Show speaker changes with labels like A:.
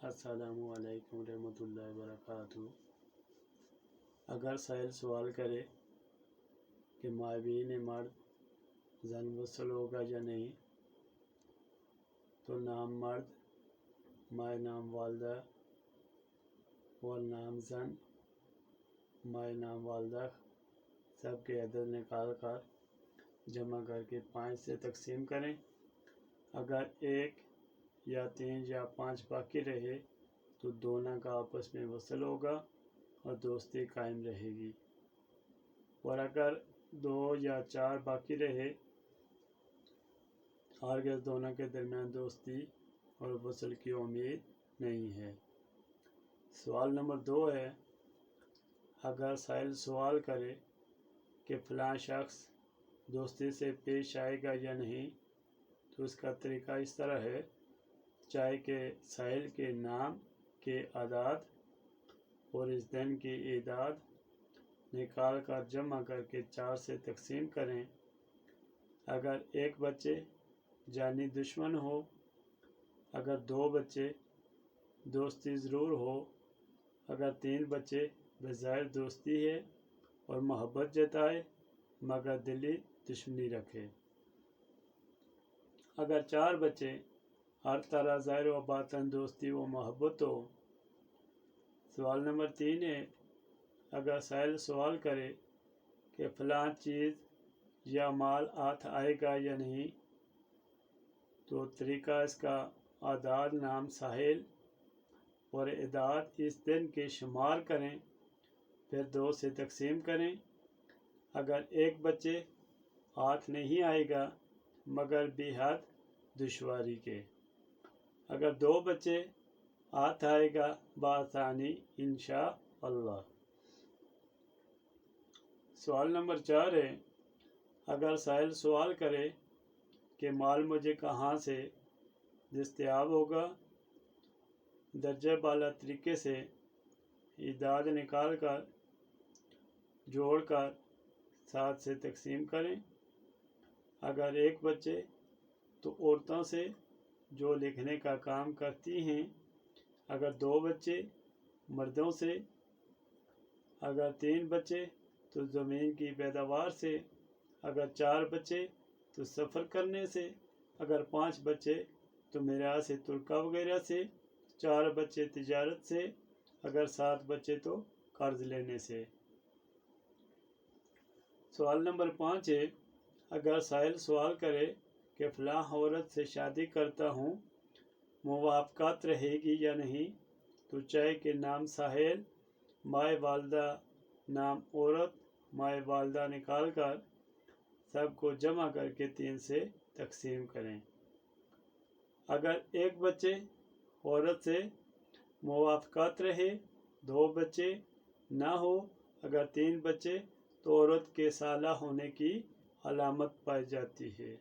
A: अस्सलामु अलैकुम रहमतुल्लाहि व बरकातुहू। अगर साइल सवाल करे कि माबीन मर्द जन वसल होगा या नहीं, तो नाम मर्द, माए नाम वालदा, वल नाम जन, माए नाम वालदा, सब के अदद निकाल कर जमा करके 5 से तकसीम करें। अगर 1 या 3 या 5 बाकी रहे तो दोनों का आपस में वसल होगा और दोस्ती कायम रहेगी, और अगर 2 या 4 बाकी रहे हरगिज़ दोनों के दरमियान दोस्ती और वसल की उम्मीद नहीं है। सवाल नंबर 2 है, अगर साइल सवाल करे कि फ़लाँ शख्स दोस्ती से पेश आएगा या नहीं, तो उसका तरीका इस तरह है। चाहे के साइल के नाम के आदाद और इस दिन की इदाद निकाल कर जमा करके 4 से तकसीम करें। अगर 1 बच्चे जानी दुश्मन हो, अगर 2 बच्चे दोस्ती ज़रूर हो, अगर 3 बच्चे बज़ाहिर दोस्ती है और मोहब्बत जताए मगर दिली दुश्मनी रखे, अगर 4 बच्चे हर तरह ज़ाहिर व बातन दोस्ती व मोहब्बत हो। सवाल नंबर 3 है, अगर साइल सवाल करे कि फ़लाँ चीज़ या माल हाथ आएगा या नहीं, तो तरीका इसका आदाद नाम साहिल और इदाद इस दिन के शुमार करें, फिर 2 से तकसीम करें। अगर 1 बच्चे हाथ नहीं आएगा मगर बेहद दुश्वारी के, अगर 2 बच्चे हाथ आएगा बासानी इंशाअल्लाह। सवाल नंबर 4 है, अगर साइल सवाल करे कि माल मुझे कहाँ से दस्तयाब होगा, दर्जा बाला तरीके से इदाद निकाल कर जोड़ कर 7 से तकसीम करें। अगर 1 बच्चे तो औरतों से जो लिखने का काम करती हैं, अगर 2 बच्चे मर्दों से, अगर 3 बच्चे तो ज़मीन की पैदावार से, अगर 4 बच्चे तो सफ़र करने से, अगर 5 बच्चे तो मिरास तुर्का वगैरह से, 4 बच्चे तिजारत से, अगर 7 बच्चे तो कर्ज लेने से। सवाल नंबर 5 है, अगर साइल सवाल करे कि फ़लाँ औरत से शादी करता हूँ, मुवाफ़क़त रहेगी या नहीं, तो चाहे के नाम साहिल, माए वालदा नाम औरत, माए वालदा निकाल कर सब को जमा करके 3 से तकसीम करें। अगर 1 बच्चे औरत से मुवाफ़क़त रहे, 2 बच्चे ना हो, अगर 3 बच्चे तो औरत के साला होने की अलामत पाई जाती है।